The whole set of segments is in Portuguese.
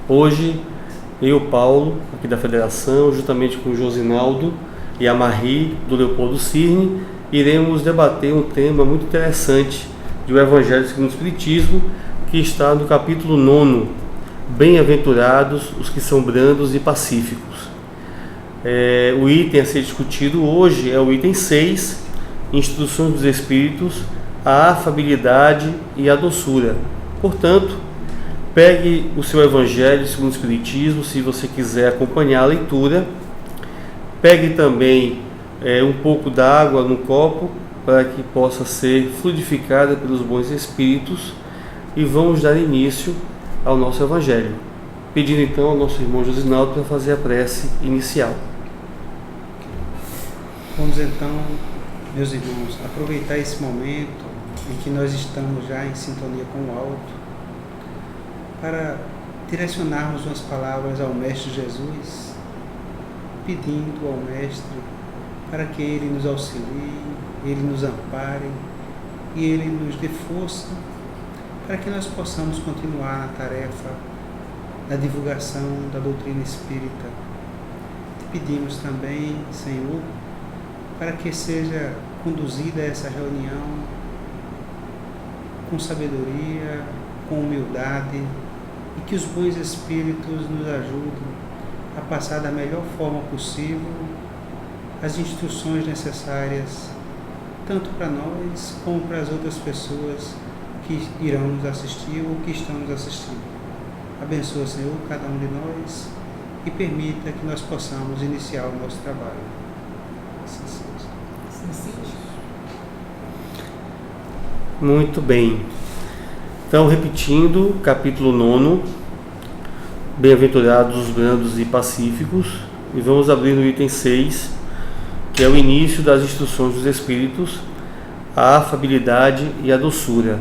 Hoje, eu, Paulo, aqui da Federação, juntamente com o Josinaldo e a Marie, do Leopoldo Cirne, iremos debater um tema muito interessante do Evangelho segundo o Espiritismo, que está no capítulo 9, Bem-aventurados os que são brandos e pacíficos. O item a ser discutido hoje é o item 6, Instruções dos Espíritos, a afabilidade e a doçura. Portanto, pegue o seu Evangelho segundo o Espiritismo, se você quiser acompanhar a leitura. Pegue também um pouco d'água no copo, para que possa ser fluidificada pelos bons Espíritos, e vamos dar início ao nosso Evangelho, pedindo então ao nosso irmão Josinaldo para fazer a prece inicial. Vamos então, meus irmãos, aproveitar esse momento em que nós estamos já em sintonia com o alto, para direcionarmos umas palavras ao Mestre Jesus, pedindo ao Mestre para que Ele nos auxilie, Ele nos ampare e Ele nos dê força para que nós possamos continuar na tarefa da divulgação da doutrina espírita. Te pedimos também, Senhor, para que seja conduzida essa reunião com sabedoria, com humildade, e que os bons espíritos nos ajudem a passar da melhor forma possível as instruções necessárias, tanto para nós como para as outras pessoas que irão nos assistir ou que estão nos assistindo. Abençoa, Senhor, cada um de nós e permita que nós possamos iniciar o nosso trabalho. Assim seja. Muito bem. Então, repetindo, capítulo 9, Bem-aventurados os brandos e pacíficos, e vamos abrir no item 6, que é o início das instruções dos Espíritos, a afabilidade e a doçura.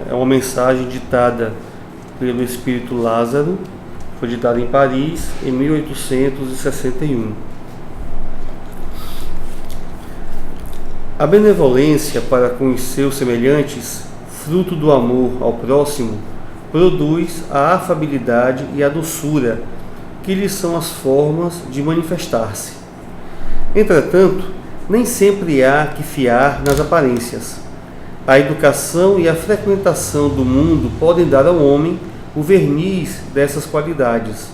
É uma mensagem ditada pelo Espírito Lázaro, foi ditada em Paris em 1861. A benevolência para com os seus semelhantes, fruto do amor ao próximo, produz a afabilidade e a doçura, que lhes são as formas de manifestar-se. Entretanto, nem sempre há que fiar nas aparências. A educação e a frequentação do mundo podem dar ao homem o verniz dessas qualidades.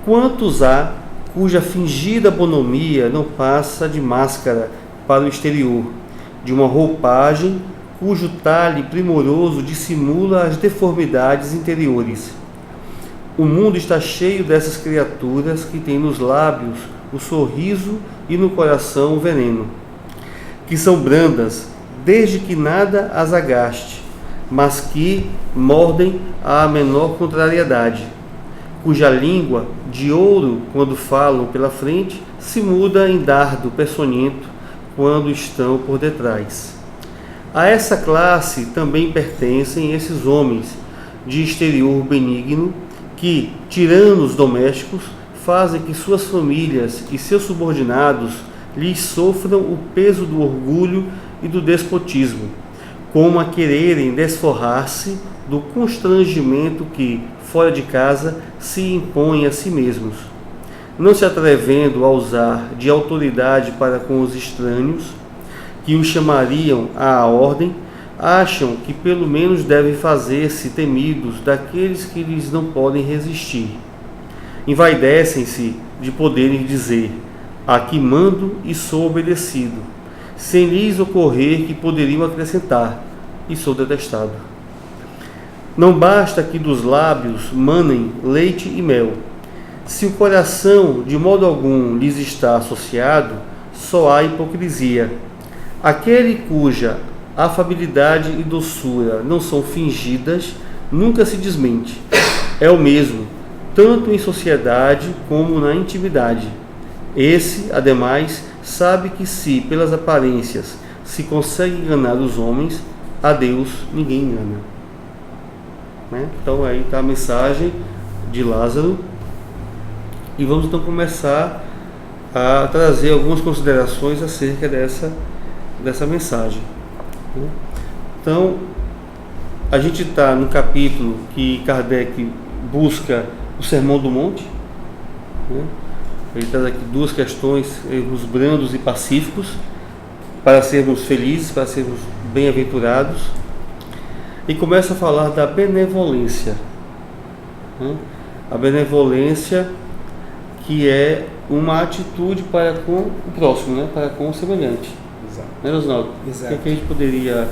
Quantos há cuja fingida bonomia não passa de máscara para o exterior, de uma roupagem cujo talhe primoroso dissimula as deformidades interiores? O mundo está cheio dessas criaturas que têm nos lábios o sorriso e no coração o veneno, que são brandas desde que nada as agaste, mas que mordem à menor contrariedade, cuja língua, de ouro quando falam pela frente, se muda em dardo peçonhento quando estão por detrás. A essa classe também pertencem esses homens de exterior benigno que, tiranos domésticos, fazem que suas famílias e seus subordinados lhes sofram o peso do orgulho e do despotismo, como a quererem desforrar-se do constrangimento que, fora de casa, se impõe a si mesmos, não se atrevendo a usar de autoridade para com os estranhos, que os chamariam à ordem, acham que pelo menos devem fazer-se temidos daqueles que lhes não podem resistir. Envaidecem-se de poderem dizer: aqui mando e sou obedecido, sem lhes ocorrer que poderiam acrescentar: e sou detestado. Não basta que dos lábios manem leite e mel. Se o coração de modo algum lhes está associado, só há hipocrisia. Aquele cuja afabilidade e doçura não são fingidas, nunca se desmente. É o mesmo, tanto em sociedade como na intimidade. Esse, ademais, sabe que se, pelas aparências, se consegue enganar os homens, a Deus ninguém engana. Então aí está a mensagem de Lázaro. E vamos então começar a trazer algumas considerações acerca dessa mensagem. Então, a gente está no capítulo que Kardec busca o Sermão do Monte, né? Ele traz aqui duas questões, os brandos e pacíficos, para sermos felizes, para sermos bem-aventurados, e começa a falar da benevolência, né? A benevolência, que é uma atitude para com o próximo, né? Para com o semelhante. Exato. Né, Osnaldo? Exato. O que a gente poderia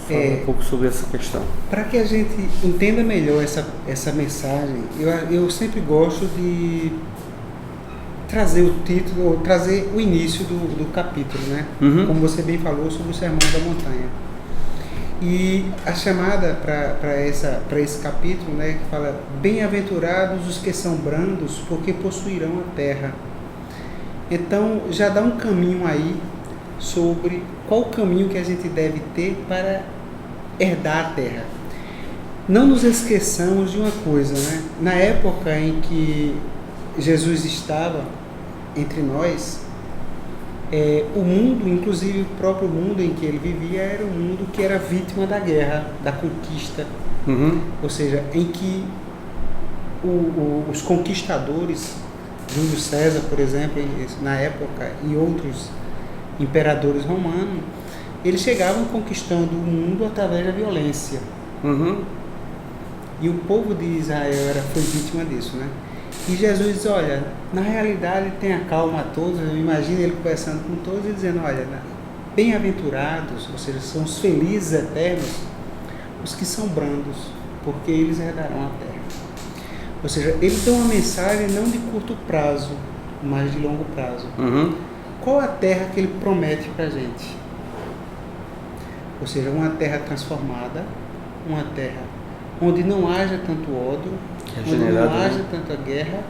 falar um pouco sobre essa questão? Para que a gente entenda melhor essa mensagem, eu sempre gosto de trazer o título, ou trazer o início do capítulo, né? Uhum. Como você bem falou sobre o Sermão da Montanha. E a chamada para esse capítulo, né, que fala: bem-aventurados os que são brandos, porque possuirão a terra. Então, já dá um caminho aí sobre qual o caminho que a gente deve ter para herdar a terra. Não nos esqueçamos de uma coisa, né? Na época em que Jesus estava entre nós, o mundo, inclusive o próprio mundo em que ele vivia, era um mundo que era vítima da guerra, da conquista. Uhum. Ou seja, em que os conquistadores, Júlio César, por exemplo, na época, e outros imperadores romanos, eles chegavam conquistando o mundo através da violência. Uhum. E o povo de Israel foi vítima disso, né? E Jesus diz: olha, na realidade tenha calma a todos. Eu imagino ele conversando com todos e dizendo: olha, bem-aventurados, ou seja, são os felizes eternos, os que são brandos, porque eles herdarão a terra. Ou seja, ele dá uma mensagem não de curto prazo, mas de longo prazo. Uhum. Qual a terra que ele promete para a gente? Ou seja, uma terra transformada, uma terra onde não haja tanto ódio, onde não haja tanta guerra,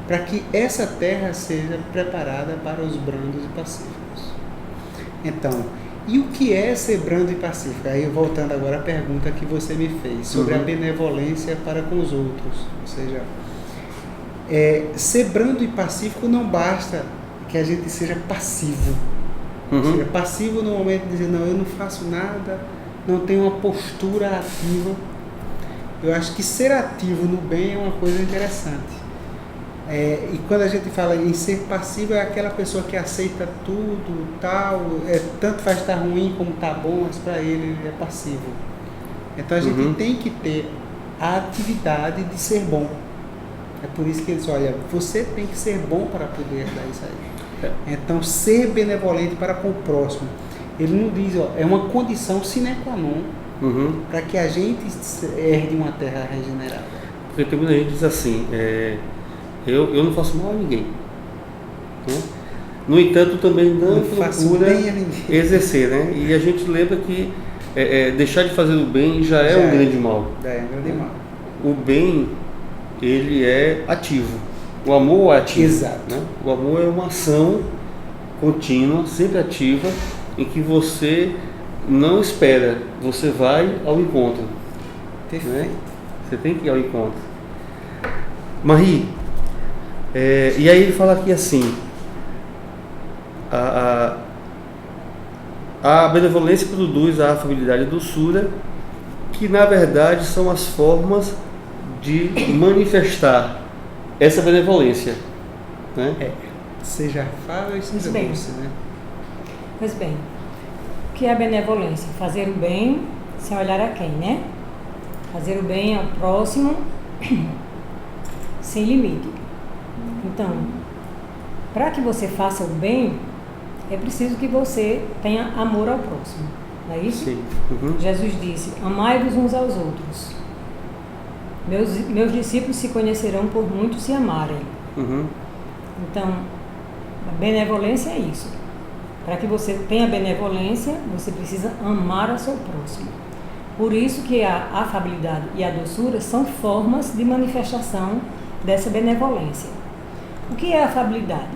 para que essa terra seja preparada para os brandos e pacíficos. Então, e o que é ser brando e pacífico? Aí, voltando agora à pergunta que você me fez, sobre a benevolência para com os outros. Ou seja, ser brando e pacífico não basta que a gente seja passivo. Ou seja, passivo no momento de dizer: não, eu não faço nada, não tenho uma postura ativa. Eu acho que ser ativo no bem é uma coisa interessante. E quando a gente fala em ser passivo, é aquela pessoa que aceita tudo, tal, tanto faz estar ruim como estar bom, mas para ele é passivo. Então a gente tem que ter a atividade de ser bom. É por isso que eles dizem: olha, você tem que ser bom para poder dar isso aí. Então, ser benevolente para com o próximo. Ele não diz, é uma condição sine qua non para que a gente herde uma terra regenerada. Porque tem muita gente que diz assim: eu não faço mal a ninguém, né? No entanto, também não procura exercer, né? E a gente lembra que deixar de fazer o bem já é um grande mal. É um grande mal. O bem, ele é ativo. O amor é ativo. Exato. Né? O amor é uma ação contínua, sempre ativa, em que você não espera, você vai ao encontro. Perfeito. Né? Você tem que ir ao encontro. Marie, e aí ele fala aqui assim: a benevolência produz a afabilidade e a doçura, que na verdade são as formas de manifestar essa benevolência, né? Seja afável e seja doce, né? Pois bem, o que é a benevolência? Fazer o bem sem olhar a quem, né? Fazer o bem ao próximo sem limite. Então, para que você faça o bem, é preciso que você tenha amor ao próximo. Não é isso? Sim. Jesus disse: amai-vos uns aos outros. Meus discípulos se conhecerão por muito se amarem. Então, a benevolência é isso. Para que você tenha benevolência, você precisa amar ao seu próximo. Por isso que a afabilidade e a doçura são formas de manifestação dessa benevolência. O que é a afabilidade?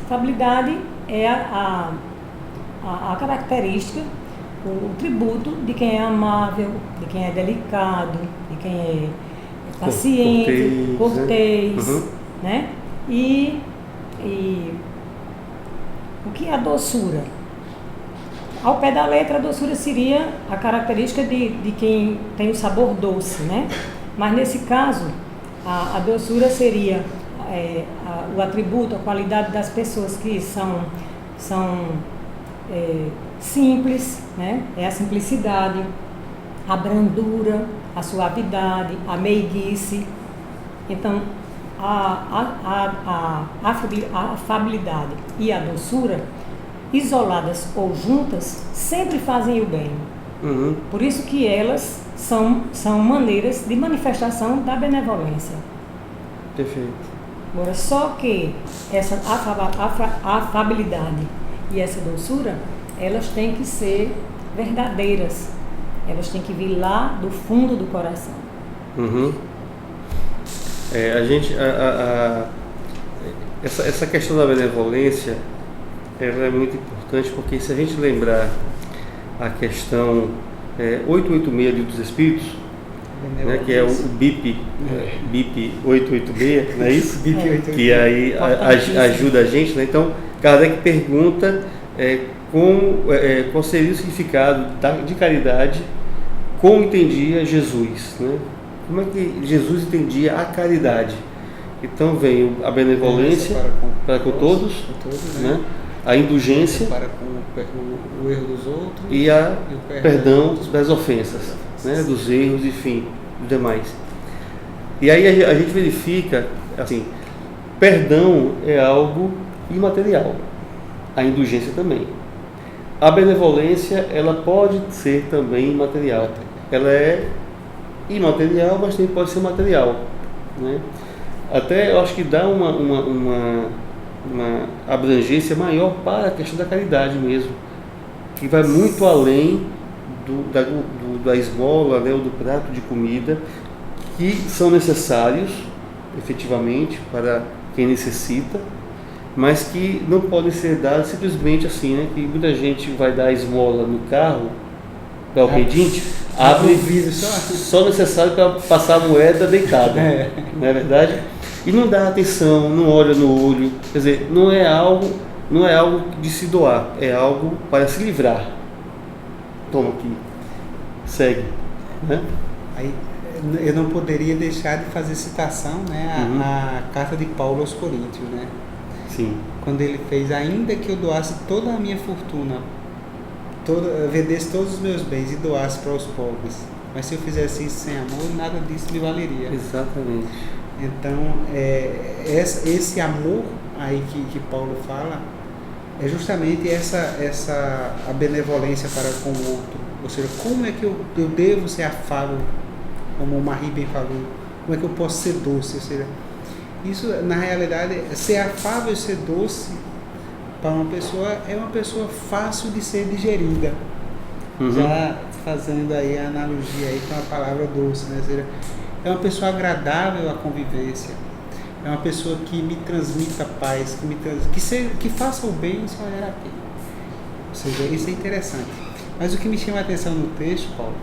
A afabilidade é a característica, o tributo de quem é amável, de quem é delicado, de quem é paciente, cortês, né? E o que é a doçura? Ao pé da letra, a doçura seria a característica de quem tem o sabor doce, né? Mas nesse caso, a doçura seria o atributo, a qualidade das pessoas que são simples, né? É a simplicidade, a brandura, a suavidade, a meiguice. Então, a afabilidade e a doçura, isoladas ou juntas, sempre fazem o bem. Uhum. Por isso que elas são maneiras de manifestação da benevolência. Perfeito. Agora, só que essa afabilidade e essa doçura, elas têm que ser verdadeiras. Elas têm que vir lá do fundo do coração. Uhum. Essa questão da benevolência, ela é muito importante, porque se a gente lembrar a questão 886 dos Espíritos, né, que é o BIP 886, não é isso? BIP 886. Que aí ajuda a gente, né? Então, Kardec pergunta qual seria o significado de caridade, como entendia Jesus, né? Como é que Jesus entendia a caridade? Então vem a benevolência para com todos, né? A indulgência para com o erro dos outros e o perdão das ofensas, né? Dos erros, enfim, dos demais. E aí a gente verifica, assim, perdão é algo imaterial, a indulgência também. A benevolência, ela pode ser também imaterial. Ela é imaterial, mas também pode ser material, né? Até eu acho que dá uma abrangência maior para a questão da caridade mesmo, que vai muito além da esmola, né, ou do prato de comida, que são necessários efetivamente para quem necessita, mas que não podem ser dados simplesmente assim, né? Que muita gente vai dar esmola no carro para o pedinte, abre só necessário para passar a moeda deitada, não é verdade? E não dá atenção, não olha no olho, quer dizer, não é algo de se doar, é algo para se livrar. Toma aqui, segue, né? Aí eu não poderia deixar de fazer citação, né, a carta de Paulo aos Coríntios, né? Sim. Quando ele fez: ainda que eu doasse toda a minha fortuna, vendesse todos os meus bens e doasse para os pobres, mas se eu fizesse isso sem amor, nada disso me valeria. Exatamente. Então, esse amor aí que Paulo fala é justamente a benevolência para com o outro. Ou seja, como é que eu devo ser afável, como o Marie bem falou, como é que eu posso ser doce? Ou seja, isso, na realidade, ser afável e ser doce para uma pessoa é uma pessoa fácil de ser digerida. Uhum. Já fazendo aí a analogia aí com a palavra doce, né? Ou seja, é uma pessoa agradável à convivência, é uma pessoa que me transmita paz, que faça o bem sem olhar aqui. Ou seja, isso é interessante. Mas o que me chama a atenção no texto, Paulo,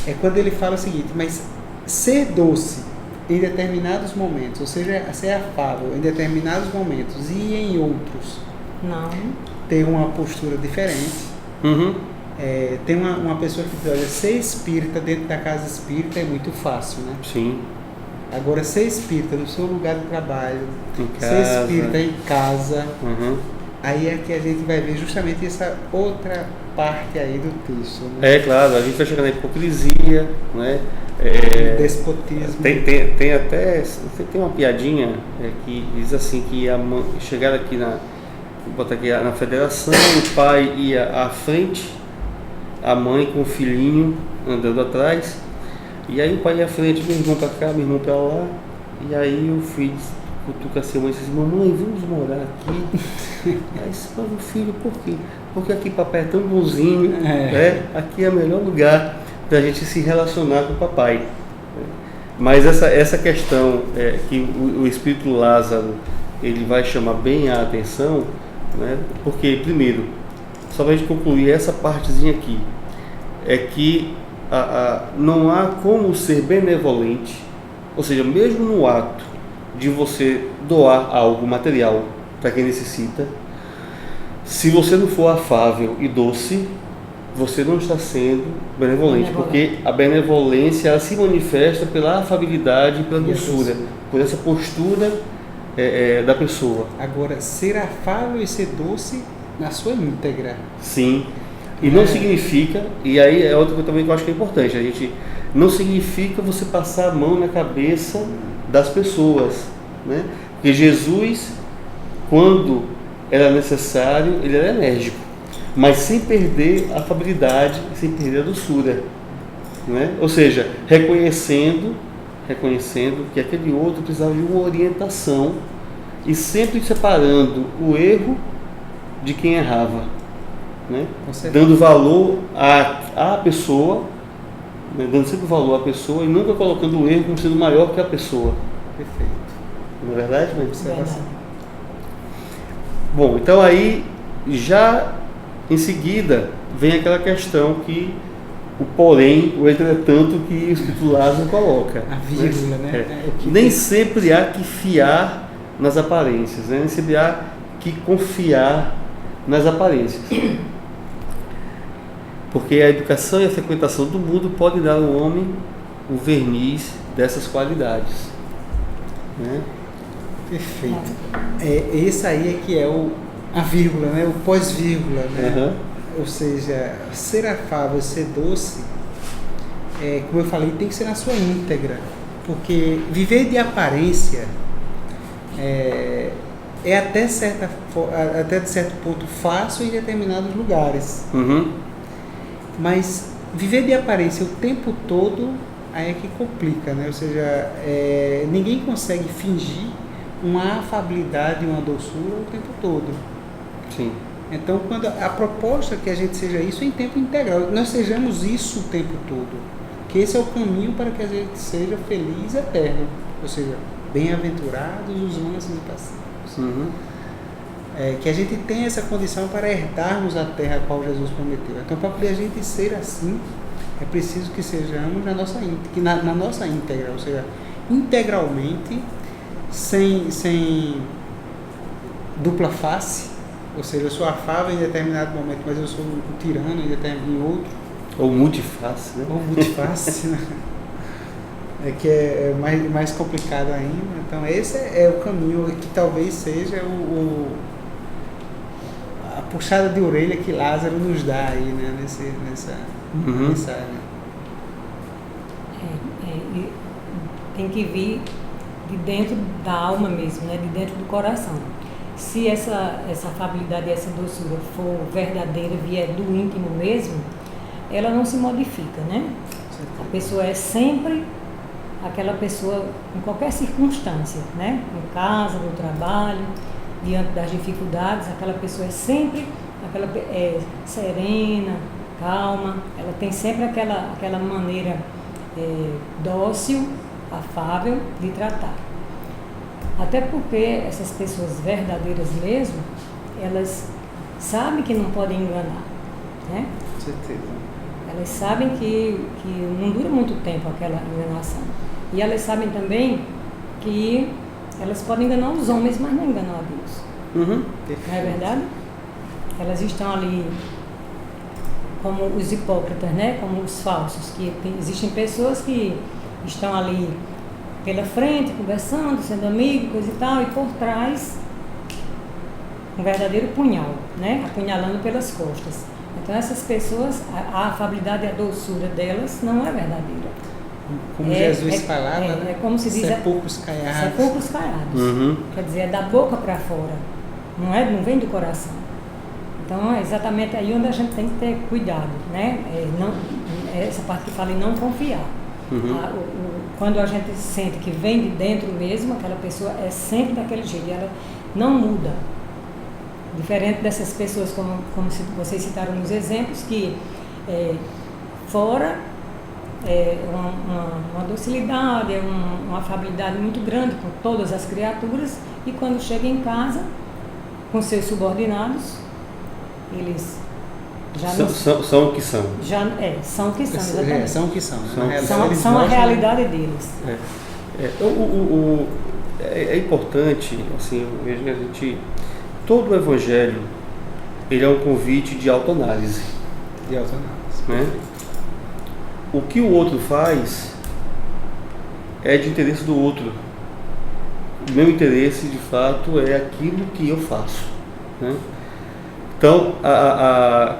é quando ele fala o seguinte: mas ser doce em determinados momentos, ou seja, ser afável em determinados momentos e em outros, não, ter uma postura diferente. Uhum. Tem uma pessoa que diz: olha, ser espírita dentro da casa espírita é muito fácil, né? Sim. Agora, ser espírita no seu lugar de trabalho, Em ser espírita em casa, Uhum. aí é que a gente vai ver justamente essa outra parte aí do texto, né? É claro, a gente vai chegar na hipocrisia, né? Despotismo. Tem até tem uma piadinha que diz assim que chegaram aqui vou botar aqui na federação, o pai ia à frente, a mãe com o filhinho andando atrás, e aí o pai ia à frente, meu irmão para cá, meu irmão para lá, e aí o filho cutuca assim a mãe e diz: mamãe, vamos morar aqui. Aí disse: mas o filho, por quê? Porque aqui papai é tão bonzinho, né? Aqui é o melhor lugar para a gente se relacionar com o papai. Mas essa questão que o Espírito Lázaro ele vai chamar bem a atenção, né? Porque, primeiro, só para a gente concluir essa partezinha aqui, é que não há como ser benevolente, ou seja, mesmo no ato de você doar algo material para quem necessita, se você não for afável e doce, você não está sendo benevolente, porque a benevolência ela se manifesta pela afabilidade e pela doçura, por essa postura da pessoa. Agora, ser afável e ser doce na sua íntegra. Sim. E não significa, e aí é outra coisa também que eu acho que é importante, a gente não significa você passar a mão na cabeça das pessoas, né? Porque Jesus, quando era necessário, ele era enérgico, mas sem perder a afabilidade, sem perder a doçura, né? Ou seja, reconhecendo que aquele outro precisava de uma orientação e sempre separando o erro de quem errava, né? Dando valor à pessoa, né? Dando sempre valor à pessoa e nunca colocando o erro como sendo maior que a pessoa. Perfeito. Não é verdade? Verdade. Bom, então aí já em seguida vem aquela questão que o porém, o entretanto que o Espírito Lázaro coloca. A vírgula, né? Nem sempre há que fiar nas aparências, né? Nem sempre há que confiar nas aparências. Porque a educação e a frequentação do mundo podem dar ao homem o verniz dessas qualidades, né? Perfeito. Esse aí é que é a vírgula, né? O pós-vírgula, né? Uhum. Ou seja, ser afável, ser doce, como eu falei, tem que ser na sua íntegra. Porque viver de aparência é até de certo ponto fácil em determinados lugares. Uhum. Mas viver de aparência o tempo todo aí é que complica, né? Ou seja, ninguém consegue fingir uma afabilidade, uma doçura o tempo todo. Sim. Então, quando a proposta é que a gente seja isso em tempo integral, nós sejamos isso o tempo todo, que esse é o caminho para que a gente seja feliz eterno, ou seja, bem-aventurados os mansos e pacíficos. Uhum. Que a gente tenha essa condição para herdarmos a terra a qual Jesus prometeu. Então, para poder a gente ser assim, é preciso que sejamos na nossa íntegra, ou seja, integralmente, sem dupla face, ou seja, eu sou afável em determinado momento, mas eu sou um tirano em outro. Ou multiface, né? Ou multiface, né? Que é mais complicado ainda. Então, esse é o caminho que talvez seja a puxada de orelha que Lázaro nos dá aí, né? Nessa mensagem. Tem que vir de dentro da alma mesmo, né? De dentro do coração. Se essa afabilidade e essa doçura for verdadeira, vier do íntimo mesmo, ela não se modifica, né? A pessoa é sempre aquela pessoa em qualquer circunstância, né? Em casa, no trabalho, diante das dificuldades, aquela pessoa é sempre serena, calma, ela tem sempre aquela maneira dócil, afável de tratar. Até porque essas pessoas verdadeiras mesmo, elas sabem que não podem enganar, né? Com certeza. Elas sabem que não dura muito tempo aquela enganação. E elas sabem também que elas podem enganar os homens, mas não enganam a Deus. Uhum. Não é verdade? Elas estão ali como os hipócritas, né? Como os falsos. Existem pessoas que estão ali pela frente, conversando, sendo amigo, coisa e tal, e por trás um verdadeiro punhal, né? Apunhalando pelas costas. Então essas pessoas, a afabilidade e a doçura delas não é verdadeira. Como Jesus falava, né? É como se diz, sepulcros caiados. Sepulcros caiados. Uhum. Quer dizer, é da boca para fora, não vem do coração. Então é exatamente aí onde a gente tem que ter cuidado, né? Essa parte que fala em não confiar. Uhum. Quando a gente sente que vem de dentro mesmo, aquela pessoa é sempre daquele jeito, e ela não muda. Diferente dessas pessoas, como vocês citaram nos exemplos, que fora uma docilidade, uma afabilidade muito grande com todas as criaturas, e quando chega em casa, com seus subordinados, eles já são o que são. São o que são, exatamente. São o que são. São a realidade deles. É importante, assim, eu vejo que a gente... Todo o Evangelho, ele é um convite de autoanálise. De autoanálise. Né? O que o outro faz é de interesse do outro. O meu interesse, de fato, é aquilo que eu faço. Né? Então,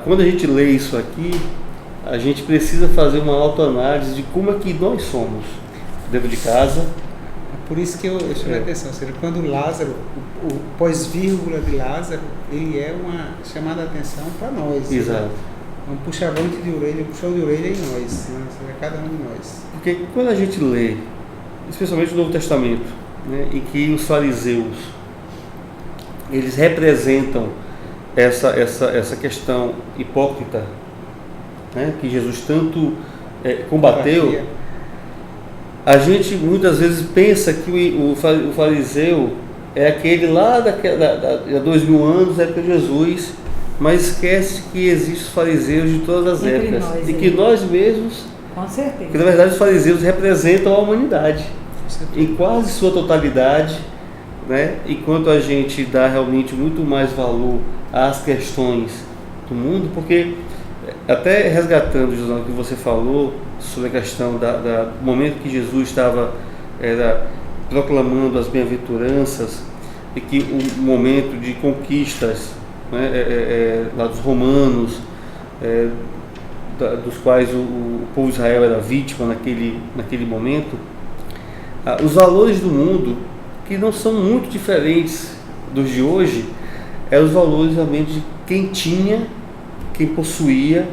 quando a gente lê isso aqui, a gente precisa fazer uma autoanálise de como é que nós somos dentro de casa. É por isso que eu chamei a atenção, ou seja, quando Lázaro, o pós-vírgula de Lázaro, ele é uma chamada a atenção para nós. Exato. Né? Um puxavante de orelha, um puxão de orelha em nós, né? Ou seja, cada um de nós. Porque quando a gente lê, especialmente o Novo Testamento, né, em que os fariseus, eles representam essa questão hipócrita, né, que Jesus tanto combateu, a gente muitas vezes pensa que o fariseu é aquele lá há 2000 anos, época de Jesus, mas esquece que existem os fariseus de todas as épocas e que nós mesmos, com certeza, que na verdade os fariseus representam a humanidade em quase sua totalidade, né? Enquanto a gente dá realmente muito mais valor às questões do mundo, porque até resgatando, José, o que você falou sobre a questão do momento que Jesus estava proclamando as bem-aventuranças e que o momento de conquistas, né, lá dos romanos, dos quais o povo de Israel era vítima naquele momento, os valores do mundo, que não são muito diferentes dos de hoje, eram os valores realmente de quem tinha, quem possuía,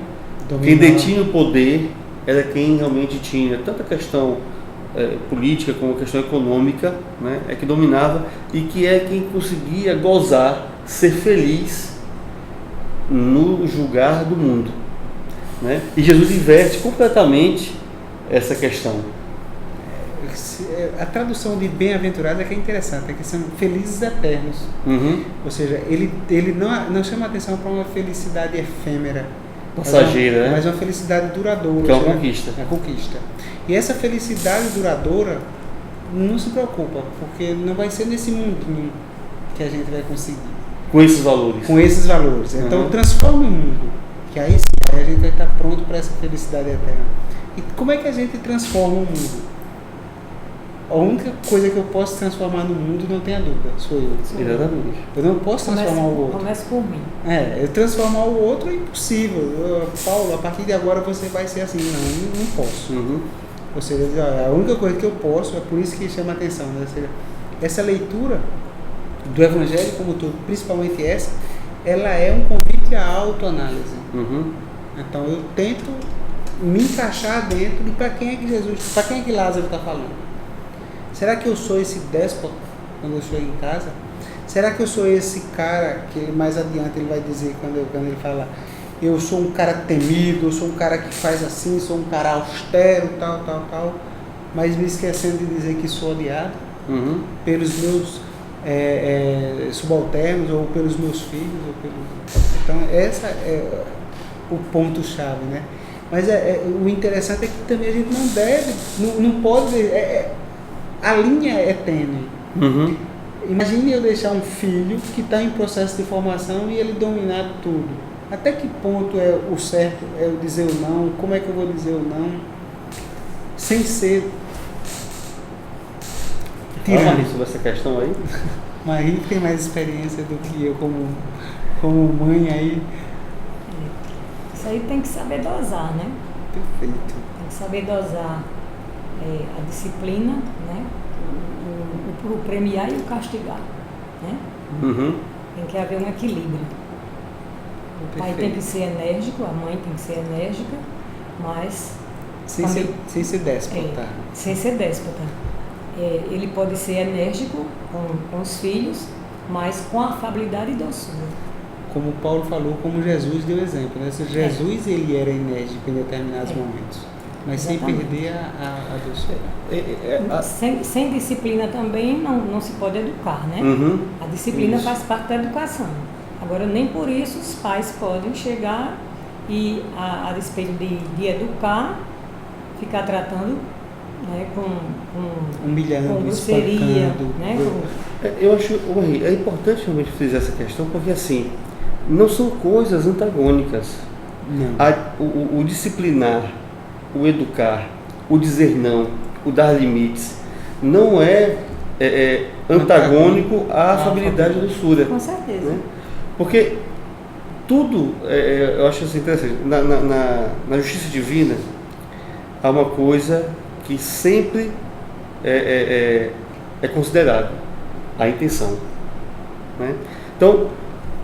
quem detinha o poder, era quem realmente tinha tanto a questão política como a questão econômica, né, é que dominava e que é quem conseguia gozar, ser feliz no julgar do mundo, né? E Jesus inverte completamente essa questão. A tradução de bem-aventurado é que é interessante, é que são felizes eternos. Uhum. Ou seja, ele não chama atenção para uma felicidade efêmera, passageira, mas uma felicidade duradoura. Que é uma conquista. É a conquista. E essa felicidade duradoura, não se preocupa, porque não vai ser nesse mundinho que a gente vai conseguir. Com esses valores. Com esses valores. Então, transforma o mundo, que aí sim, aí a gente vai estar pronto para essa felicidade eterna. E como é que a gente transforma o mundo? A única coisa que eu posso transformar no mundo, não tenha dúvida, sou eu. Exatamente. Eu não posso transformar o outro. Começa por mim. Eu transformar o outro é impossível. Paulo, a partir de agora você vai ser assim. Não posso. Uhum. Ou seja, a única coisa que eu posso, é por isso que chama a atenção. Né? Ou seja, essa leitura do Evangelho como todo, principalmente essa, ela é um convite à autoanálise. Uhum. Então eu tento me encaixar dentro de para quem é que Jesus, para quem é que Lázaro está falando. Será que eu sou esse déspota quando eu chego em casa? Será que eu sou esse cara que ele, mais adiante ele vai dizer quando ele fala, eu sou um cara temido, eu sou um cara que faz assim, sou um cara austero, tal, mas me esquecendo de dizer que sou odiado pelos meus subalternos ou pelos meus filhos. Então, essa é o ponto-chave, né? Mas o interessante é que também a gente não deve, não pode... a linha é tênue. Uhum. Imagine eu deixar um filho que está em processo de formação e ele dominar tudo. Até que ponto é o certo, é eu dizer o não? Como é que eu vou dizer o não? Sem ser tirando sobre essa questão aí. Marinho tem mais experiência do que eu como mãe aí. Isso aí tem que saber dosar, né? Perfeito. Tem que saber dosar a disciplina, né? O premiar e o castigar, né? Uhum. Tem que haver um equilíbrio. O pai tem que ser enérgico, a mãe tem que ser enérgica, mas sem ser déspota. Sem ser déspota. Ele pode ser enérgico com os filhos, mas com afabilidade e doçura. Como Paulo falou, como Jesus deu exemplo, né? Jesus ele era enérgico em determinados momentos, mas exatamente, sem perder a doçura. Sem disciplina também não se pode educar, né? Uhum. A disciplina faz parte da educação. Agora, nem por isso os pais podem chegar e, a despeito de educar, ficar tratando, né, humilhando, com grosseria, né? Eu acho, é importante realmente fazer essa questão, porque assim, não são coisas antagônicas. Não. O disciplinar, o educar, o dizer não, o dar limites, não é antagônico à afabilidade e doçura. Com certeza. Né? Porque tudo, eu acho assim interessante, na justiça divina há uma coisa que sempre é considerada, a intenção. Né? Então,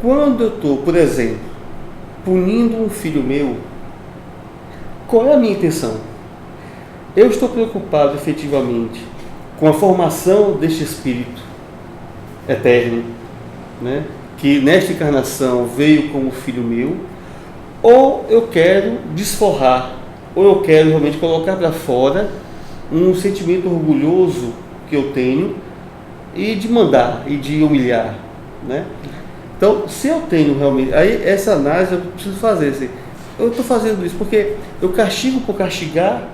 quando eu estou, por exemplo, punindo um filho meu, qual é a minha intenção? Eu estou preocupado efetivamente com a formação deste espírito eterno, né? Que nesta encarnação veio como filho meu, ou eu quero desforrar, ou eu quero realmente colocar para fora um sentimento orgulhoso que eu tenho e de mandar e de humilhar, né? Então, se eu tenho realmente, aí essa análise eu preciso fazer assim, eu estou fazendo isso porque eu castigo por castigar,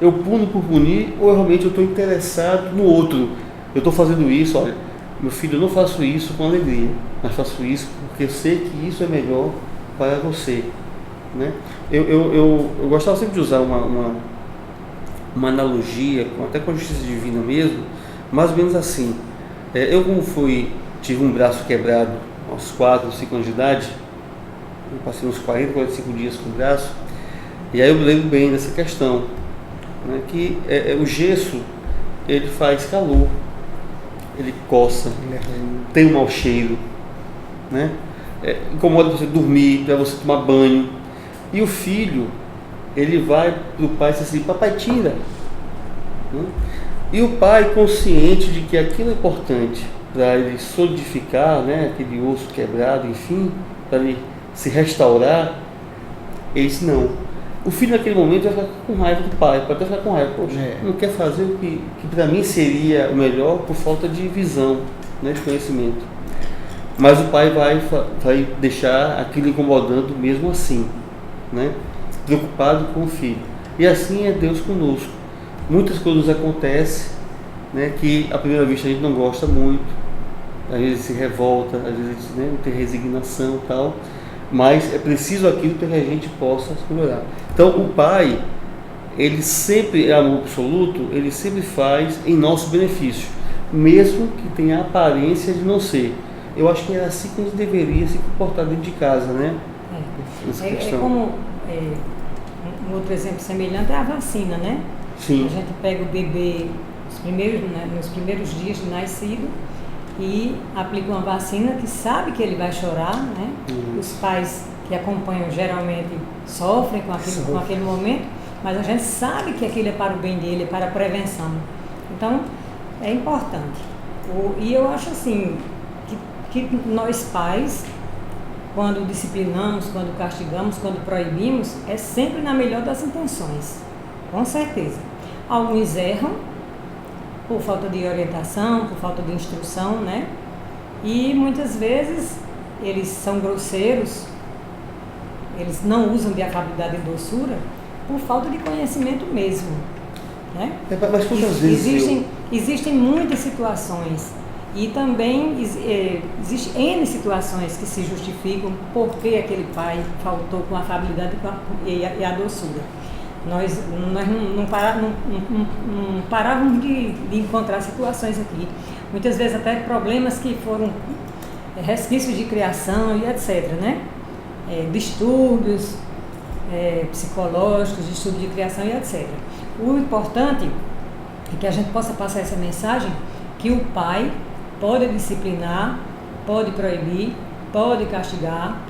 eu puno por punir, ou realmente eu estou interessado no outro. Eu estou fazendo isso, olha, meu filho, eu não faço isso com alegria, mas faço isso porque eu sei que isso é melhor para você, né? Eu gostava sempre de usar uma analogia, até com a justiça divina mesmo, mais ou menos assim. Eu como tive um braço quebrado aos 4, 5 anos de idade, eu passei uns 40, 45 dias com o braço, e aí eu me lembro bem dessa questão, né, que o gesso, ele faz calor, ele coça, tem um mau cheiro, né? Incomoda você dormir, para você tomar banho, e o filho, ele vai para o pai e diz assim, papai tira, né? E o pai, consciente de que aquilo é importante para ele solidificar, né, aquele osso quebrado, enfim, para ele se restaurar, ele diz não. O filho naquele momento vai ficar com raiva do pai, pode até ficar com raiva, poxa, não quer fazer o que para mim seria o melhor por falta de visão, né, de conhecimento. Mas o pai vai deixar aquilo incomodando mesmo assim, né, preocupado com o filho. E assim é Deus conosco. Muitas coisas acontecem, né, que à primeira vista a gente não gosta muito, às vezes se revolta, às vezes, né, não tem resignação e tal, mas é preciso aquilo para que a gente possa se melhorar. Então o Pai, ele sempre é amor absoluto, ele sempre faz em nosso benefício, mesmo que tenha a aparência de não ser. Eu acho que é assim que a gente deveria se comportar dentro de casa, né? É como um outro exemplo semelhante é a vacina, né? Sim. A gente pega o bebê nos primeiros dias de nascido e aplica uma vacina que sabe que ele vai chorar, né? Os pais que acompanham geralmente sofrem com aquele momento, mas a gente sabe que aquilo é para o bem dele, é para a prevenção. Então, é importante. E eu acho assim, que nós pais, quando disciplinamos, quando castigamos, quando proibimos, é sempre na melhor das intenções, com certeza. Alguns erram por falta de orientação, por falta de instrução, né? E muitas vezes eles são grosseiros, eles não usam de afabilidade e doçura por falta de conhecimento mesmo, né? Mas quantas vezes existem muitas situações e também existem N situações que se justificam porque aquele pai faltou com a afabilidade e a doçura. Nós não parávamos de encontrar situações aqui, muitas vezes até problemas que foram resquícios de criação e etc, né? Distúrbios psicológicos, distúrbios de criação e etc. O importante é que a gente possa passar essa mensagem que o pai pode disciplinar, pode proibir, pode castigar,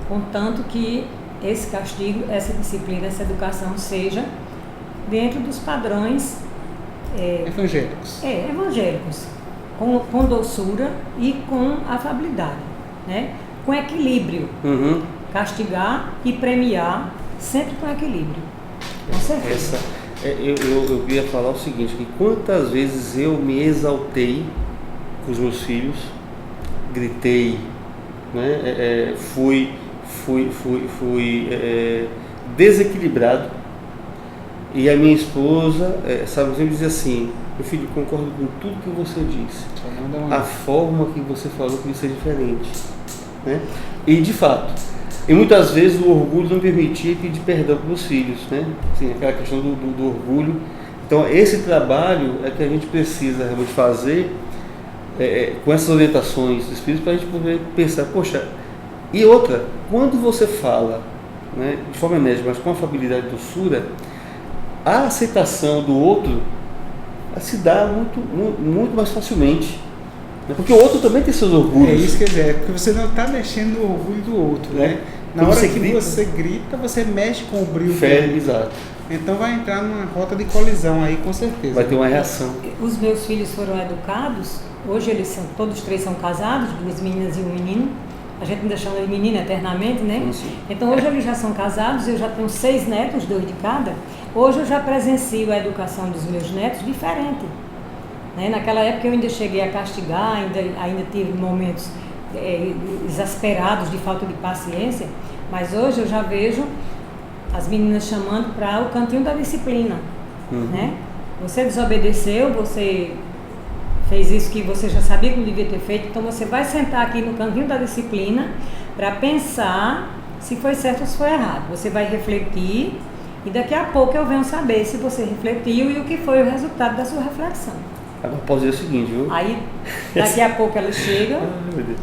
contanto que esse castigo, essa disciplina, essa educação seja dentro dos padrões evangélicos, com doçura e com afabilidade, né? Com equilíbrio. Castigar e premiar sempre com equilíbrio, com certeza. Eu queria falar o seguinte, que quantas vezes eu me exaltei com os meus filhos, gritei, né? Fui desequilibrado, e a minha esposa, sempre dizia assim, meu filho, concordo com tudo que você disse, a forma que você falou que isso é diferente, né? E de fato, E muitas vezes o orgulho não permitia pedir perdão para os filhos, né? Assim, aquela questão do orgulho. Então, esse trabalho é que a gente precisa realmente fazer com essas orientações do Espírito, para a gente poder pensar, poxa, e outra, quando você fala, né, de forma enérgica, mas com afabilidade e doçura, a aceitação do outro se dá muito mais facilmente. Né? Porque o outro também tem seus orgulhos. É isso que quer dizer, porque você não está mexendo no orgulho do outro, né? Na hora que você grita, você mexe com o brilho dele. Exato. Então vai entrar numa rota de colisão aí, com certeza. Vai ter uma reação. Os meus filhos foram educados, hoje todos 3 são casados, 2 meninas e um menino. A gente ainda chama de menina eternamente, né? Sim. Então hoje eles já são casados, eu já tenho 6 netos, 2 de cada. Hoje eu já presencio a educação dos meus netos diferente. Né? Naquela época eu ainda cheguei a castigar, ainda tive momentos exasperados de falta de paciência, mas hoje eu já vejo as meninas chamando para o cantinho da disciplina. Né? Você desobedeceu, você fez isso que você já sabia que não devia ter feito, então você vai sentar aqui no cantinho da disciplina para pensar se foi certo ou se foi errado. Você vai refletir e daqui a pouco eu venho saber se você refletiu e o que foi o resultado da sua reflexão. Agora posso dizer o seguinte, viu? Aí daqui a pouco elas chegam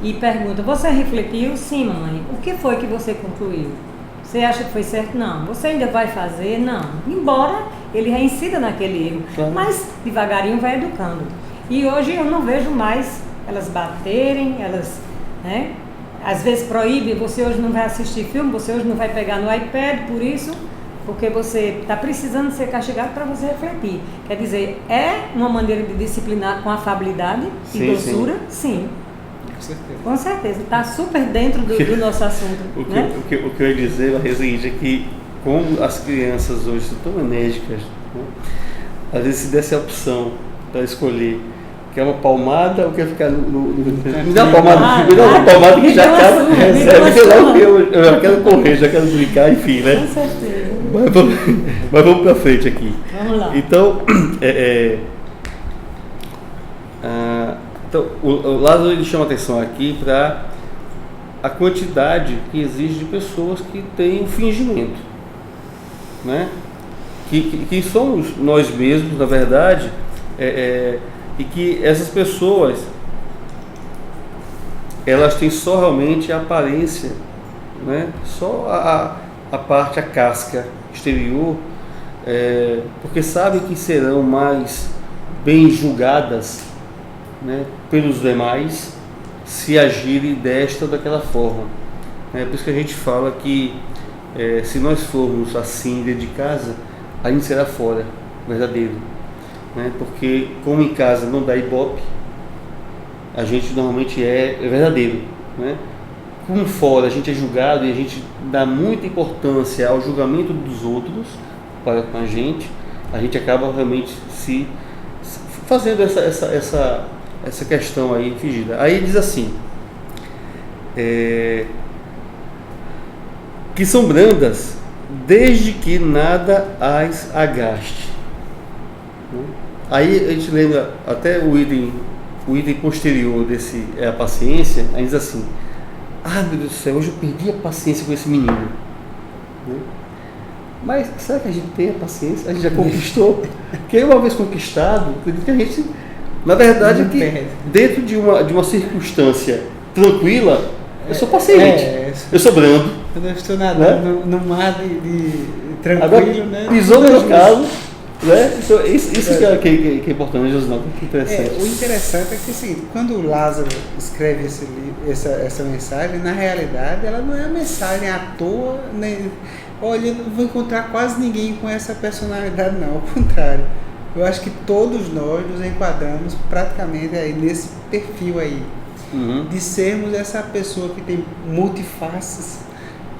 e perguntam, você refletiu? Sim, mamãe. O que foi que você concluiu? Você acha que foi certo? Não. Você ainda vai fazer? Não. Embora ele reincida naquele erro, claro. Mas devagarinho vai educando. E hoje eu não vejo mais elas baterem, elas, né? Às vezes proíbe, você hoje não vai assistir filme, você hoje não vai pegar no iPad, por isso, porque você está precisando ser castigado para você refletir. Quer dizer, é uma maneira de disciplinar com afabilidade e doçura? Sim. Com certeza. Está super dentro do nosso assunto. O que eu ia dizer, é o seguinte, é que como as crianças hoje são tão enérgicas, né? Às vezes se desse a opção para escolher, quer uma palmada ou quer ficar me dá uma palmada, me dá uma palmada que já acaba. Eu quero correr, já quero brincar, enfim, né? Com certeza. Mas vamos para frente aqui. Vamos lá. Então, então o Lázaro ele chama atenção aqui para a quantidade que existe de pessoas que têm um fingimento, né? Que somos nós mesmos, na verdade. E que essas pessoas elas têm só realmente a aparência, né? Só a parte, a casca exterior, porque sabem que serão mais bem julgadas, né, pelos demais se agirem desta ou daquela forma. Por isso que a gente fala que se nós formos assim dentro de casa, a gente será fora, verdadeiro. Porque como em casa não dá ibope, a gente normalmente é verdadeiro, né? Como fora a gente é julgado e a gente dá muita importância ao julgamento dos outros para com a gente acaba realmente se fazendo essa questão aí fingida. Aí diz assim, que são brandas desde que nada as agaste. Aí a gente lembra até o item posterior desse a paciência, aí diz assim, meu Deus do céu, hoje eu perdi a paciência com esse menino. Mas será que a gente tem a paciência? A gente já conquistou? Porque uma vez conquistado, acredito que a gente, na verdade, dentro de uma circunstância tranquila, eu sou paciente, eu sou brando. Eu não estou nadando no mar de tranquilo, agora, né? Pisou no meu caso. Né? Então, isso que é importante, Josinaldo, que interessante. O interessante é que assim, quando o Lázaro escreve essa mensagem, na realidade ela não é uma mensagem à toa, nem, olha, eu não vou encontrar quase ninguém com essa personalidade, não, ao contrário. Eu acho que todos nós nos enquadramos praticamente aí nesse perfil aí, de sermos essa pessoa que tem multifaces,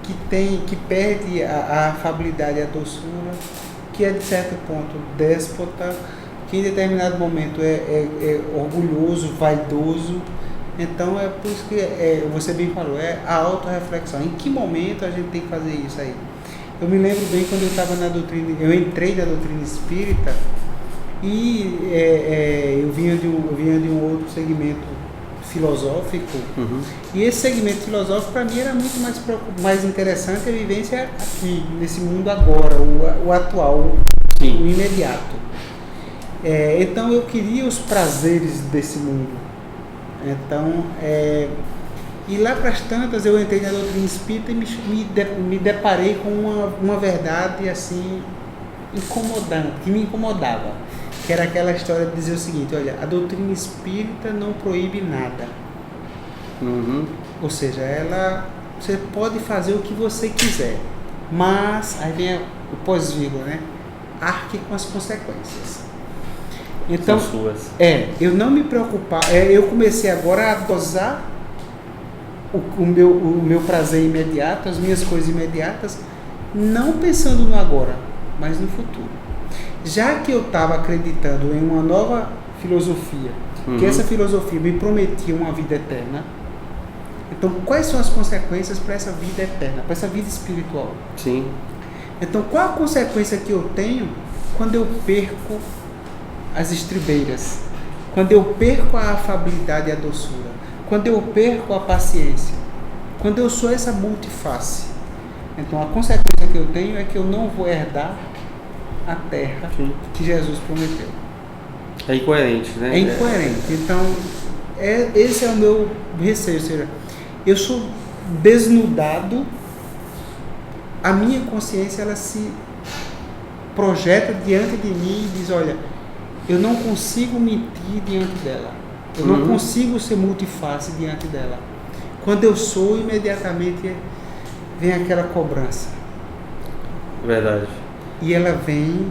que perde a afabilidade e a doçura, que é de certo ponto déspota, que em determinado momento é orgulhoso, vaidoso. Então é por isso que você bem falou, é a autorreflexão. Em que momento a gente tem que fazer isso aí? Eu me lembro bem quando eu estava eu entrei na doutrina espírita e eu vinha de um outro segmento filosófico, e esse segmento filosófico para mim era muito mais interessante a vivência aqui, nesse mundo agora, o atual, Sim. o imediato. Então eu queria os prazeres desse mundo. Então, e lá para as tantas eu entrei na doutrina espírita e me deparei com uma verdade assim incomodante, que me incomodava, que era aquela história de dizer o seguinte: olha, a doutrina espírita não proíbe nada. Ou seja, você pode fazer o que você quiser, mas aí vem o pós-vírgula, né? Arque com as consequências. Então, são suas. Eu não me preocupar, eu comecei agora a dosar o meu prazer imediato, as minhas coisas imediatas, não pensando no agora, mas no futuro. Já que eu estava acreditando em uma nova filosofia, que essa filosofia me prometia uma vida eterna, então quais são as consequências para essa vida eterna, para essa vida espiritual? Sim. Então qual a consequência que eu tenho quando eu perco as estribeiras, quando eu perco a afabilidade e a doçura, quando eu perco a paciência, quando eu sou essa multiface? Então a consequência que eu tenho é que eu não vou herdar a terra que Jesus prometeu. É incoerente, né? É incoerente. Então esse é o meu receio, ou seja, eu sou desnudado, a minha consciência ela se projeta diante de mim e diz: olha, eu não consigo mentir diante dela. Eu não consigo ser multiface diante dela. Quando eu sou, imediatamente vem aquela cobrança. Verdade. E ela vem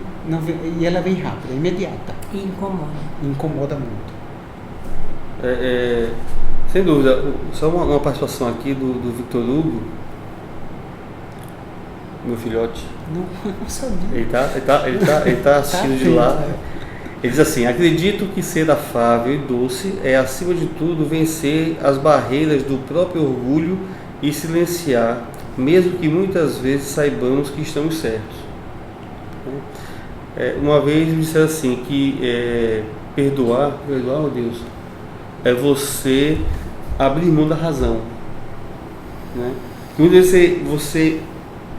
rápida, imediata. E incomoda. Incomoda muito. Sem dúvida. Só uma participação aqui do Victor Hugo, meu filhote. Não sabia. Ele tá assistindo de lá. Ele diz assim: acredito que ser afável e doce é, acima de tudo, vencer as barreiras do próprio orgulho e silenciar, mesmo que muitas vezes saibamos que estamos certos. Uma vez me disseram assim, que perdoar, meu Deus, é você abrir mão da razão. Né? Muitas vezes você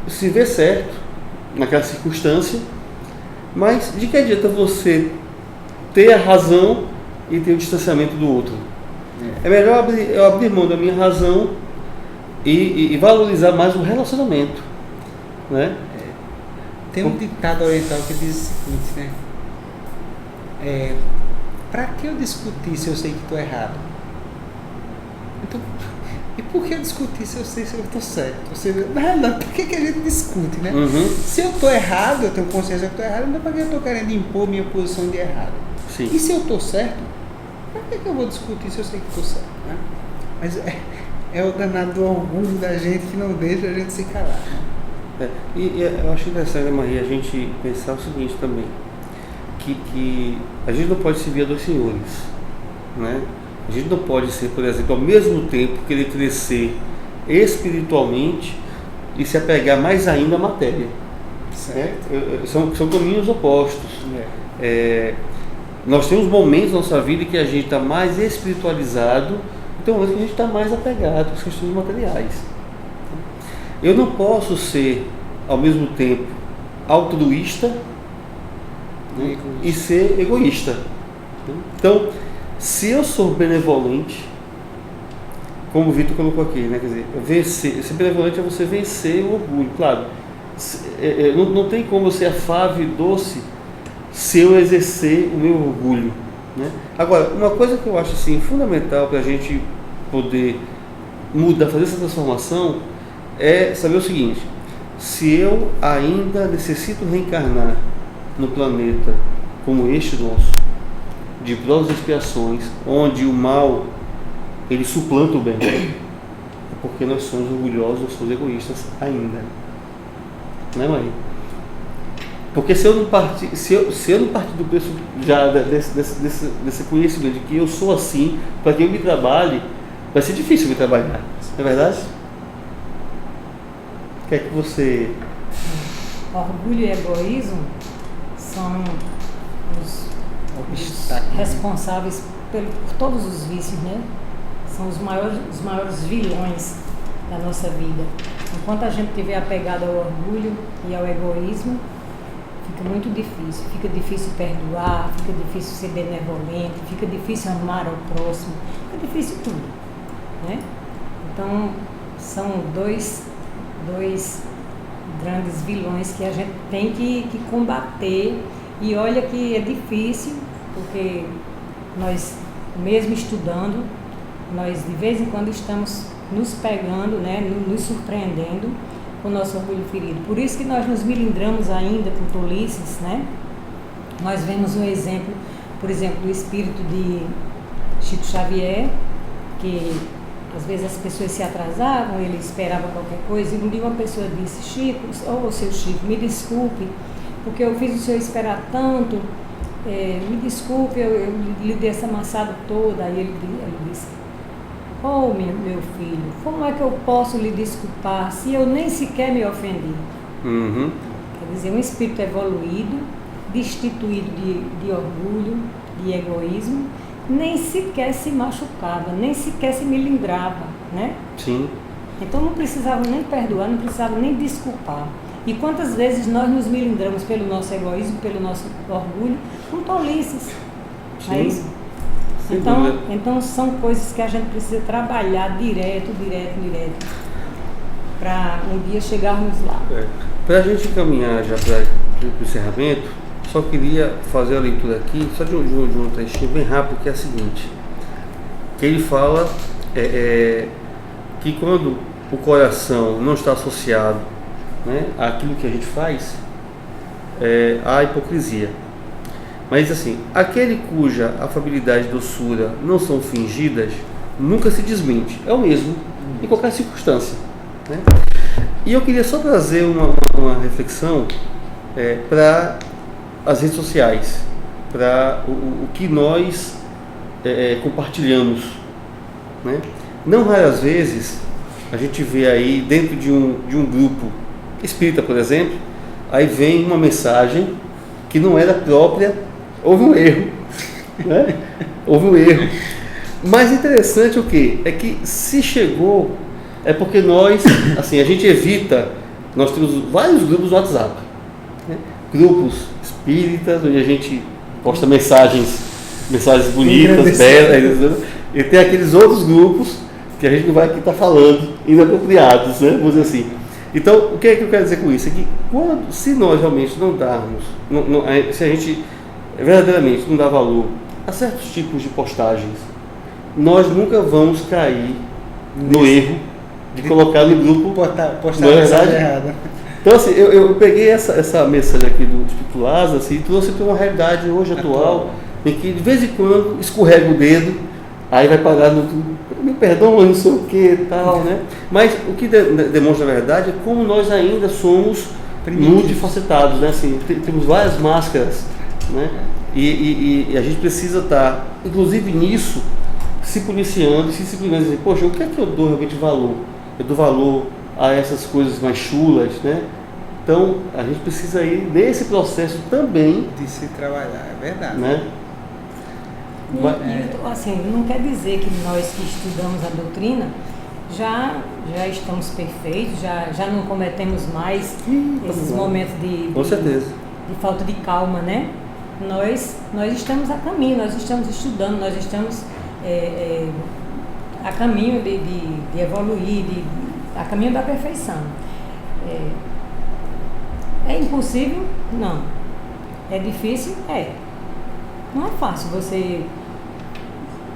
se vê certo naquela circunstância, mas de que adianta você ter a razão e ter o distanciamento do outro? É melhor eu abrir mão da minha razão e valorizar mais o relacionamento, né? Tem um ditado oriental que diz o seguinte, né? Para que eu discutir se eu sei que estou errado? Então, e por que eu discutir se eu sei se eu estou certo? Ou seja, por que a gente discute, né? Se eu estou errado, eu tenho consciência que eu estou errado, então para que eu estou querendo impor minha posição de errado? Sim. E se eu estou certo, para que eu vou discutir se eu sei que estou certo? Né? Mas é o danado do orgulho da gente que não deixa a gente se calar. Né? E eu acho interessante, Maria, a gente pensar o seguinte também, que a gente não pode servir a dois senhores, né? A gente não pode ser, por exemplo, ao mesmo tempo querer crescer espiritualmente e se apegar mais ainda à matéria. Certo. São caminhos opostos. Nós temos momentos na nossa vida que a gente está mais espiritualizado, então hoje a gente está mais apegado às questões materiais. Eu não posso ser, ao mesmo tempo, altruísta, né, e ser egoísta. Então, se eu sou benevolente, como o Vitor colocou aqui, né, quer dizer, ser benevolente é você vencer o orgulho. Claro, não tem como eu ser afável e doce se eu exercer o meu orgulho, né? Agora, uma coisa que eu acho assim, fundamental para a gente poder mudar, fazer essa transformação, é saber o seguinte: se eu ainda necessito reencarnar no planeta como este nosso, de provas e expiações, onde o mal ele suplanta o bem, é porque nós somos orgulhosos, nós somos egoístas ainda, não é, Maria? Porque se eu não partir do preço já desse conhecimento de que eu sou assim, para que eu me trabalhe, vai ser difícil me trabalhar, não é verdade? O que é que você... Orgulho e egoísmo são os responsáveis por todos os vícios, né? são os maiores vilões da nossa vida. Enquanto a gente estiver apegado ao orgulho e ao egoísmo, fica muito difícil. Fica difícil perdoar, fica difícil ser benevolente, fica difícil amar ao próximo, fica difícil tudo, né? Então, são dois grandes vilões que a gente tem que combater. E olha que é difícil, porque nós, mesmo estudando, nós de vez em quando estamos nos pegando, né, nos surpreendendo com o nosso orgulho ferido. Por isso que nós nos melindramos ainda com tolices, né? Nós vemos um exemplo, por exemplo, do espírito de Chico Xavier, que às vezes as pessoas se atrasavam, ele esperava qualquer coisa, e um dia uma pessoa disse: Chico, seu Chico, me desculpe, porque eu fiz o senhor esperar tanto, me desculpe, eu lhe dei essa maçada toda. Aí ele disse: oh, meu filho, como é que eu posso lhe desculpar se eu nem sequer me ofendi? Uhum. Quer dizer, um espírito evoluído, destituído de orgulho, de egoísmo, nem sequer se machucava, nem sequer se melindrava, né? Sim. Então não precisava nem perdoar, não precisava nem desculpar. E quantas vezes nós nos melindramos pelo nosso egoísmo, pelo nosso orgulho, com tolices. Sim. Não é isso? Então são coisas que a gente precisa trabalhar direto, para um dia chegarmos lá. Para a gente caminhar já para o encerramento, só queria fazer a leitura aqui, só de um trechinho bem rápido, que é a seguinte, que ele fala que quando o coração não está associado, né, àquilo que a gente faz, há hipocrisia. Mas assim, aquele cuja afabilidade e doçura não são fingidas, nunca se desmente, é o mesmo, em qualquer circunstância, né? E eu queria só trazer uma reflexão para as redes sociais, para o que nós compartilhamos, né? Não raras vezes a gente vê aí dentro de um grupo espírita, por exemplo, aí vem uma mensagem que não era própria, houve um erro, né? Houve um erro. Mas interessante o quê? É que se chegou, é porque nós, assim, a gente evita, nós temos vários grupos no WhatsApp, né? Grupos espíritas, onde a gente posta mensagens bonitas, belas, e tem aqueles outros grupos que a gente não vai aqui estar falando, inapropriados, né? Vamos dizer assim. Então, o que é que eu quero dizer com isso? É que se nós realmente não darmos, se a gente verdadeiramente não dá valor a certos tipos de postagens, nós nunca vamos cair no erro de colocar no grupo postar mensagem errada. Então assim, eu peguei essa mensagem aqui do Espírito Lázaro, assim, e trouxe para uma realidade hoje atual, em que de vez em quando escorrega o dedo, aí vai parar no me perdoa, não sei o que tal, né? Mas o que demonstra a verdade é como nós ainda somos multifacetados, né? Assim, temos várias máscaras, né? E a gente precisa estar, inclusive nisso, se policiando, se disciplinando, dizer, poxa, o que é que eu dou realmente valor? Eu dou valor a essas coisas mais chulas, né? Então, a gente precisa ir nesse processo também de se trabalhar, é verdade. Né? Assim, não quer dizer que nós que estudamos a doutrina já estamos perfeitos, já não cometemos mais esses momentos com certeza, de falta de calma, né? Nós estamos a caminho, nós estamos estudando, nós estamos a caminho de evoluir, a caminho da perfeição. É impossível? Não. É difícil? É. Não é fácil você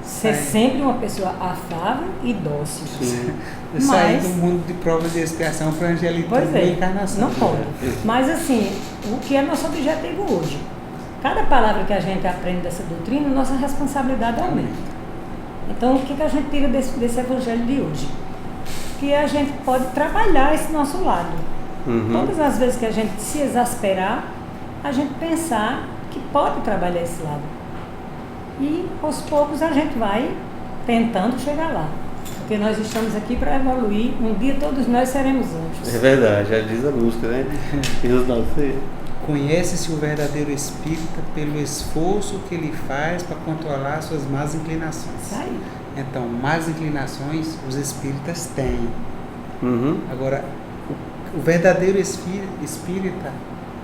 ser sempre uma pessoa afável e dócil. Sair do mundo de provas de expiação para a angelitude da encarnação. Não pode. Mas assim, o que é nosso objetivo hoje? Cada palavra que a gente aprende dessa doutrina, nossa responsabilidade aumenta. Então, o que a gente tira desse evangelho de hoje? Que a gente pode trabalhar esse nosso lado. Todas as vezes que a gente se exasperar, a gente pensar que pode trabalhar esse lado. E aos poucos a gente vai tentando chegar lá. Porque nós estamos aqui para evoluir. Um dia todos nós seremos anjos. É verdade, já diz a música, né? Conhece-se o verdadeiro espírita pelo esforço que ele faz para controlar suas más inclinações. Isso aí. Então, más inclinações os espíritas têm. Agora, o verdadeiro espírita,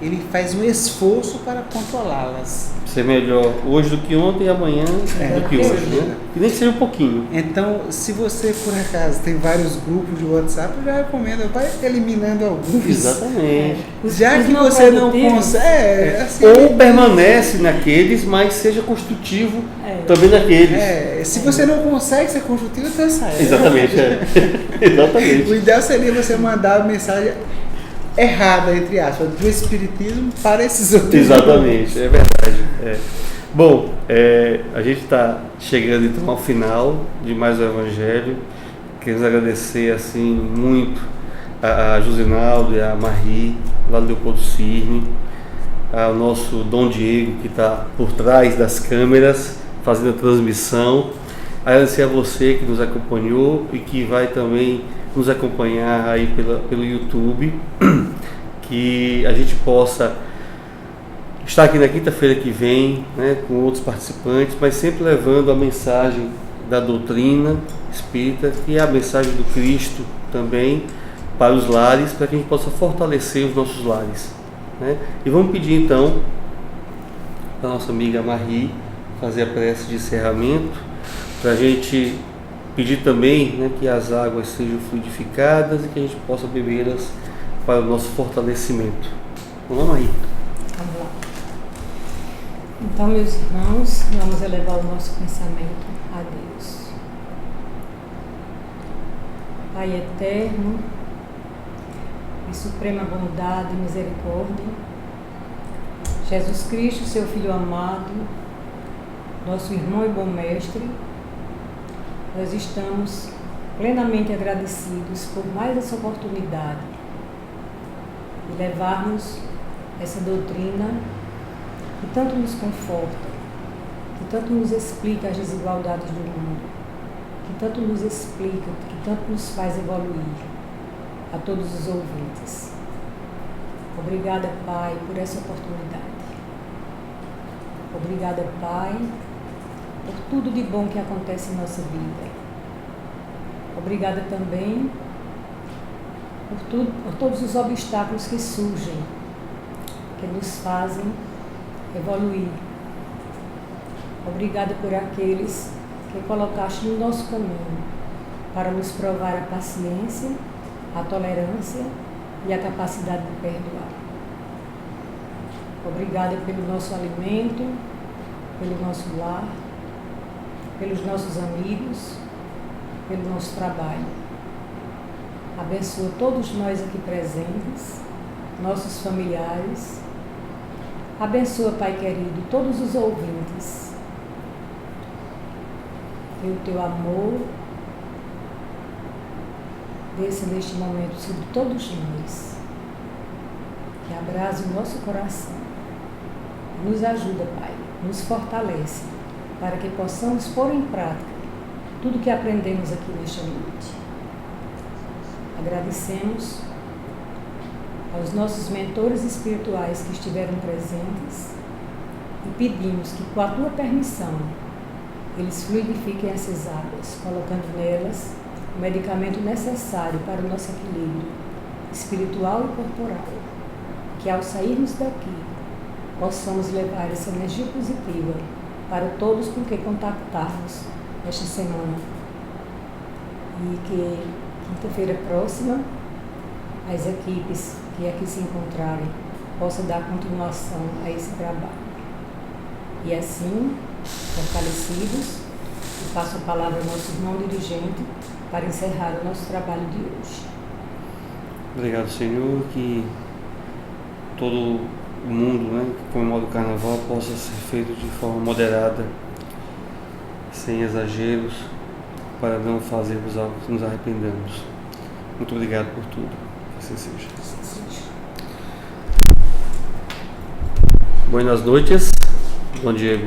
ele faz um esforço para controlá-las. Ser melhor hoje do que ontem e amanhã do que hoje, né? E nem que seja um pouquinho. Então, se você, por acaso, tem vários grupos de WhatsApp, eu já recomendo, vai eliminando alguns. Exatamente. Já que você não consegue... assim, ou permanece naqueles, mas seja construtivo também naqueles. Se você não consegue ser construtivo, então sai. Exatamente, Exatamente. O ideal seria você mandar a mensagem errada, entre aspas, do espiritismo para esses outros. Exatamente, é verdade. Bom, a gente está chegando então ao final de mais um Evangelho. Queremos agradecer assim muito a Josinaldo e a Marie, lá do Leopoldo Cirne, ao nosso Dom Diego, que está por trás das câmeras, fazendo a transmissão. Agradecer a você que nos acompanhou e que vai também nos acompanhar aí pelo YouTube, que a gente possa estar aqui na quinta-feira que vem, né, com outros participantes, mas sempre levando a mensagem da doutrina espírita, que é a mensagem do Cristo também para os lares, para que a gente possa fortalecer os nossos lares, né? E vamos pedir então para a nossa amiga Marie fazer a prece de encerramento, para a gente pedir também, né, que as águas sejam fluidificadas e que a gente possa bebê-las para o nosso fortalecimento. Vamos lá, Marie. Vamos lá. Então, meus irmãos, vamos elevar o nosso pensamento a Deus. Pai eterno, em suprema bondade e misericórdia, Jesus Cristo, seu Filho amado, nosso irmão e bom mestre, nós estamos plenamente agradecidos por mais essa oportunidade de levarmos essa doutrina que tanto nos conforta, que tanto nos explica as desigualdades do mundo, que tanto nos explica, que tanto nos faz evoluir a todos os ouvintes. Obrigada, Pai, por essa oportunidade. Obrigada, Pai, por tudo de bom que acontece em nossa vida. Obrigada também por todos os obstáculos que surgem, que nos fazem evoluir. Obrigada por aqueles que colocaste no nosso caminho para nos provar a paciência, a tolerância e a capacidade de perdoar. Obrigada pelo nosso alimento, pelo nosso lar, pelos nossos amigos, pelo nosso trabalho. Abençoa todos nós aqui presentes, nossos familiares. Abençoa, Pai querido, todos os ouvintes. Que o teu amor desça neste momento sobre todos nós. Que abraze o nosso coração. Nos ajuda, Pai, nos fortalece, para que possamos pôr em prática tudo que aprendemos aqui nesta noite. Agradecemos aos nossos mentores espirituais que estiveram presentes e pedimos que, com a tua permissão, eles fluidifiquem essas águas, colocando nelas o medicamento necessário para o nosso equilíbrio espiritual e corporal. Que, ao sairmos daqui, possamos levar essa energia positiva para todos com que contactarmos esta semana. E que quinta-feira próxima as equipes que aqui se encontrarem possam dar continuação a esse trabalho. E assim, fortalecidos, eu passo a palavra ao nosso irmão dirigente para encerrar o nosso trabalho de hoje. Obrigado, Senhor, que todo o mundo, né, que comemora o Carnaval possa ser feito de forma moderada, sem exageros, para não fazermos algo que nos arrependamos. Muito obrigado por tudo. Que assim seja. Boas noites, Dom Diego.